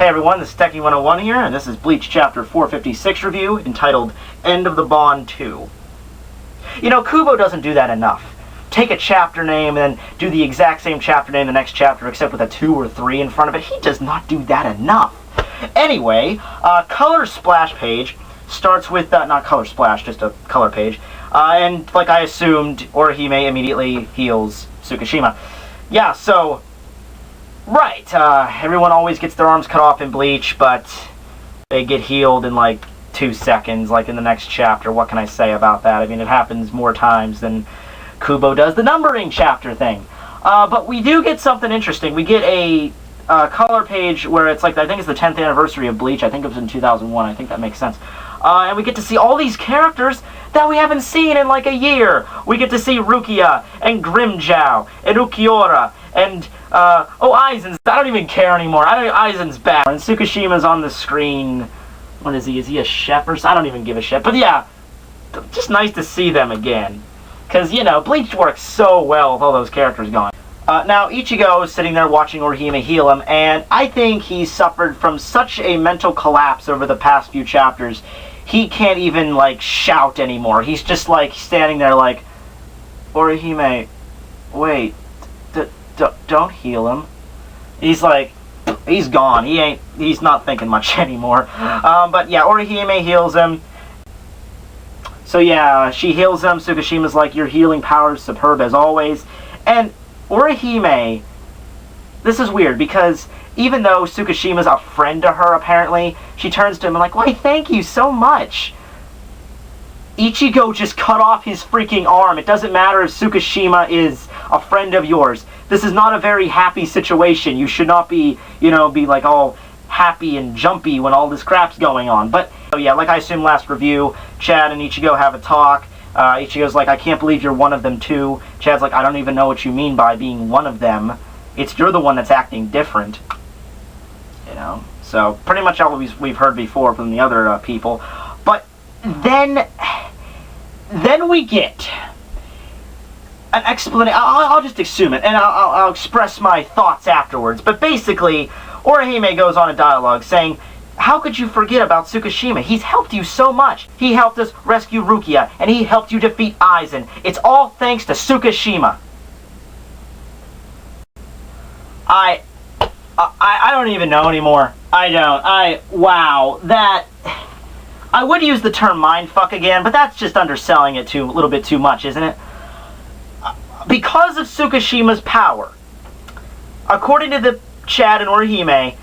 Hey everyone, this is Tekking101 here, and this is Bleach Chapter 456 review, entitled End of the Bond 2. You know, Kubo doesn't do that enough. Take a chapter name and then do the exact same chapter name the next chapter, except with a 2 or 3 in front of it. He does not do that enough. Anyway, color splash page starts with, not color splash, just a color page. And like I assumed, Orihime immediately heals Tsukishima. Yeah, so... Right, everyone always gets their arms cut off in Bleach, but they get healed in like 2 seconds, like in the next chapter. What can I say about that? I mean, it happens more times than Kubo does the numbering chapter thing. But we do get something interesting. We get a color page where it's like, I think it's the 10th anniversary of Bleach. I think it was in 2001. I think that makes sense. And we get to see all these characters that we haven't seen in like a year. We get to see Rukia and Grimmjow and Ukiura and Aizen's. I don't even care anymore. Aizen's back. And Tsukishima's on the screen. What is he? Is he a chef or something? I don't even give a shit. But yeah, just nice to see them again. Because, you know, Bleach works so well with all those characters gone. Now, Ichigo is sitting there watching Orihime heal him, and I think he suffered from such a mental collapse over the past few chapters, he can't even, like, shout anymore. He's just, like, standing there like, Orihime, wait, don't heal him. He's like, he's gone. He's not thinking much anymore. But yeah, Orihime heals him. So yeah, she heals him. Tsukishima's like, your healing power is superb as always. And Orihime, this is weird because even though Tsukishima's a friend to her apparently, she turns to him and like, why thank you so much. Ichigo just cut off his freaking arm. It doesn't matter if Tsukishima is a friend of yours. This is not a very happy situation. You should not be, you know, be like all happy and jumpy when all this crap's going on. But, oh yeah, like I assumed last review, Chad and Ichigo have a talk. Ichigo's like, I can't believe you're one of them too. Chad's like, I don't even know what you mean by being one of them. You're the one that's acting different. You know? So, pretty much all we've heard before from the other people. But then we get an explanation. I'll just assume it, and I'll express my thoughts afterwards. But basically, Orihime goes on a dialogue saying, how could you forget about Tsukishima? He's helped you so much. He helped us rescue Rukia, and he helped you defeat Aizen. It's all thanks to Tsukishima. I don't even know anymore. Wow, that... I would use the term mindfuck again, but that's just underselling it a little bit too much, isn't it? Because of Tsukishima's power, according to the Chad and Orihime,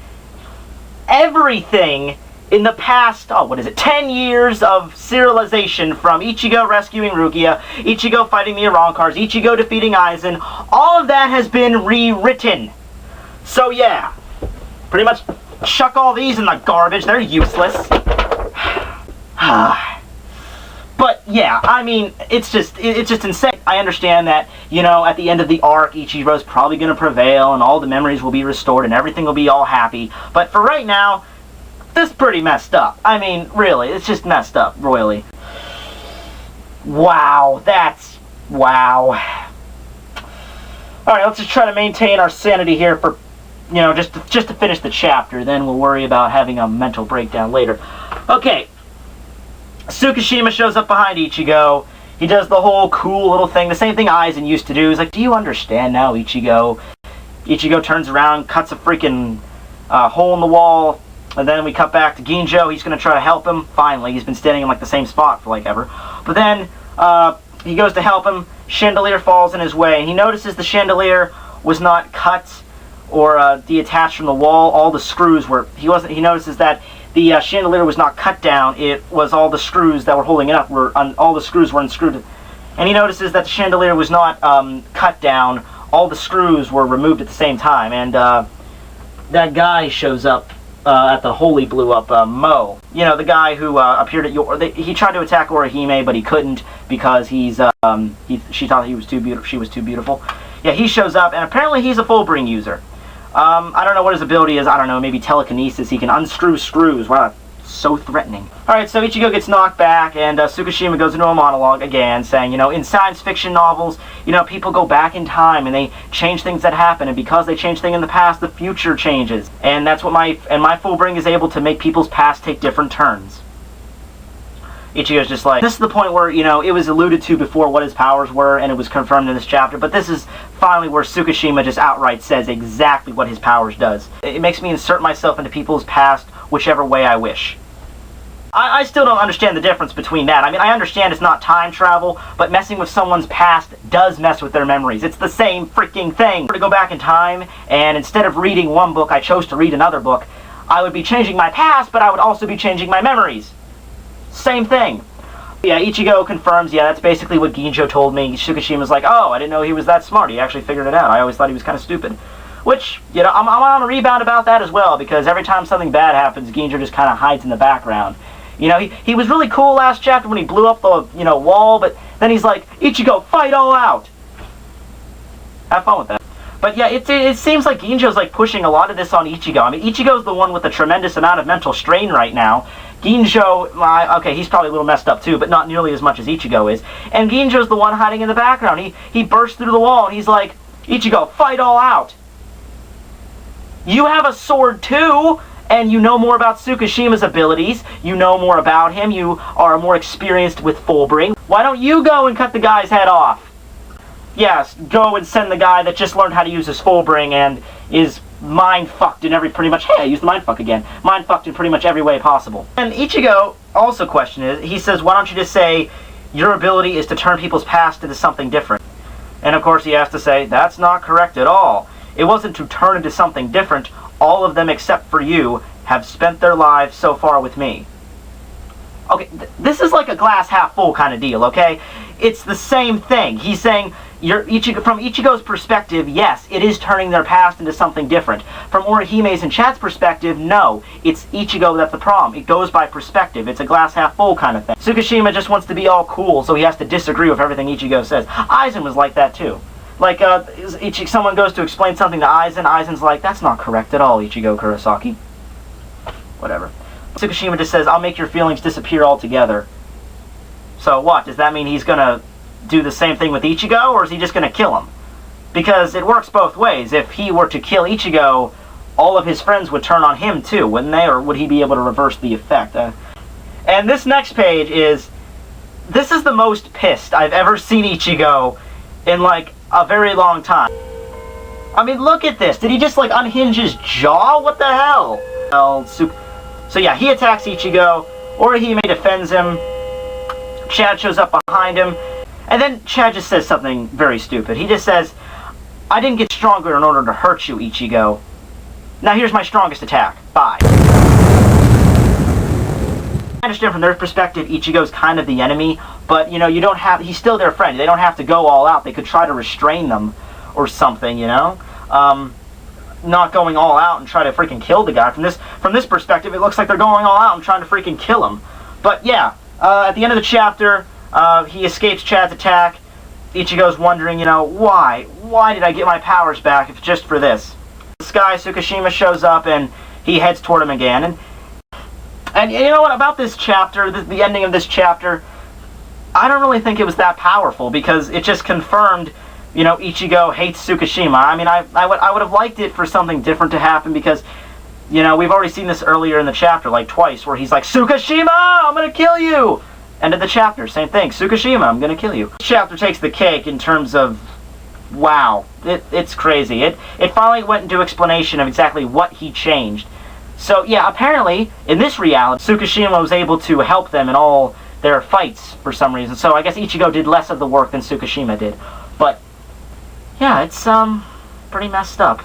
everything in the past, 10 years of serialization from Ichigo rescuing Rukia, Ichigo fighting the Arankars, Ichigo defeating Aizen, all of that has been rewritten. So yeah, pretty much chuck all these in the garbage. They're useless. But yeah, I mean, it's just insane. I understand that, you know, at the end of the arc, Ichiro's probably going to prevail and all the memories will be restored and everything will be all happy. But for right now, this is pretty messed up. I mean, really, it's just messed up royally. Wow, wow. Alright, let's just try to maintain our sanity here for, you know, just to finish the chapter. Then we'll worry about having a mental breakdown later. Okay. Tsukishima shows up behind Ichigo. He does the whole cool little thing, the same thing Aizen used to do. He's like, do you understand now, Ichigo? Ichigo turns around, cuts a freaking hole in the wall, and then we cut back to Ginjo. He's going to try to help him. Finally, he's been standing in like the same spot for like ever. But then he goes to help him. Chandelier falls in his way, and he notices the chandelier was not cut or detached from the wall. All the screws were. He notices that the chandelier was not cut down. It was all the screws that were holding it up all the screws were unscrewed, and he notices that the chandelier was not cut down. All the screws were removed at the same time, and that guy shows up at the Holy Blew Up Mo. You know, the guy who appeared at he tried to attack Orihime, but he couldn't because she thought she was too beautiful. Yeah, he shows up, and apparently he's a Fullbring user. I don't know what his ability is. I don't know, maybe telekinesis. He can unscrew screws. Wow, So threatening. Alright, so Ichigo gets knocked back, and Tsukishima goes into a monologue again, saying, in science fiction novels, people go back in time, and they change things that happen, and because they change things in the past, the future changes. And that's what my full bring is able to make people's past take different turns. Ichigo's just like, this is the point where, it was alluded to before what his powers were, and it was confirmed in this chapter, but this is finally where Tsukishima just outright says exactly what his powers does. It makes me insert myself into people's past whichever way I wish. I still don't understand the difference between that. I mean, I understand it's not time travel, but messing with someone's past does mess with their memories. It's the same freaking thing. To go back in time, and instead of reading one book, I chose to read another book, I would be changing my past, but I would also be changing my memories. Same thing. Yeah, Ichigo confirms, yeah, that's basically what Ginjo told me. Tsukishima's like, oh, I didn't know he was that smart. He actually figured it out. I always thought he was kind of stupid. Which, I'm on a rebound about that as well, because every time something bad happens, Ginjo just kind of hides in the background. He was really cool last chapter when he blew up the, wall, but then he's like, Ichigo, fight all out! Have fun with that. But yeah, it seems like Ginjo's like pushing a lot of this on Ichigo. I mean, Ichigo's the one with a tremendous amount of mental strain right now. Ginjo, okay, he's probably a little messed up too, but not nearly as much as Ichigo is. And Ginjo's the one hiding in the background. He bursts through the wall and he's like, Ichigo, fight all out! You have a sword too! And you know more about Tsukishima's abilities, you know more about him, you are more experienced with Fullbring. Why don't you go and cut the guy's head off? Yes, go and send the guy that just learned how to use his Fullbring and is mind-fucked in pretty much, hey, I used mind-fuck again, mind-fucked in pretty much every way possible. And Ichigo also questioned it. He says, why don't you just say, your ability is to turn people's past into something different? And of course he has to say, that's not correct at all. It wasn't to turn into something different. All of them except for you have spent their lives so far with me. Okay, this is like a glass half full kind of deal, okay? It's the same thing. He's saying, from Ichigo's perspective, yes, it is turning their past into something different. From Orihime's and Chat's perspective, no, it's Ichigo that's the problem. It goes by perspective. It's a glass half full kind of thing. Tsukishima just wants to be all cool, so he has to disagree with everything Ichigo says. Aizen was like that too. Like, someone goes to explain something to Aizen, Aizen's like, that's not correct at all, Ichigo Kurosaki. Whatever. Tsukishima just says, I'll make your feelings disappear altogether. So what? Does that mean he's gonna do the same thing with Ichigo, or is he just gonna kill him? Because it works both ways. If he were to kill Ichigo, all of his friends would turn on him too, wouldn't they? Or would he be able to reverse the effect? And this next page this is the most pissed I've ever seen Ichigo in, like, a very long time. I mean, look at this. Did he just, like, unhinge his jaw? What the hell? So yeah, he attacks Ichigo. Orihime defends him. Chad shows up behind him. And then Chad just says something very stupid. He just says, I didn't get stronger in order to hurt you, Ichigo. Now here's my strongest attack. Bye. I understand from their perspective, Ichigo's kind of the enemy, but, he's still their friend. They don't have to go all out. They could try to restrain them or something, not going all out and try to freaking kill the guy. From this perspective, it looks like they're going all out and trying to freaking kill him. But yeah, at the end of the chapter, he escapes Chad's attack. Ichigo's wondering, why? Why did I get my powers back if it's just for this? The sky, Tsukishima shows up and he heads toward him again. And you know what, about this chapter, the ending of this chapter, I don't really think it was that powerful, because it just confirmed, Ichigo hates Tsukishima. I mean, I would have liked it for something different to happen, because, we've already seen this earlier in the chapter, like twice, where he's like, Tsukishima, I'm gonna kill you! End of the chapter, same thing, Tsukishima, I'm gonna kill you. This chapter takes the cake in terms of, wow, it's crazy. It finally went into explanation of exactly what he changed. So, yeah, apparently, in this reality, Tsukishima was able to help them in all their fights for some reason. So I guess Ichigo did less of the work than Tsukishima did. But, yeah, it's, pretty messed up.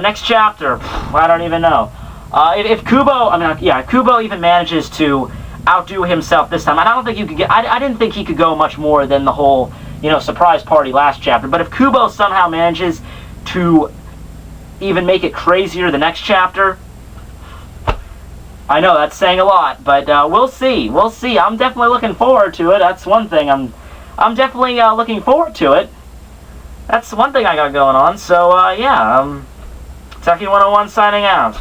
Next chapter, I don't even know. If Kubo even manages to outdo himself this time, I don't think you could get, I didn't think he could go much more than the whole, surprise party last chapter. But if Kubo somehow manages to even make it crazier the next chapter, I know that's saying a lot, but we'll see. We'll see. I'm definitely looking forward to it. That's one thing. I'm definitely looking forward to it. That's one thing I got going on. So yeah, Tekking101 signing out.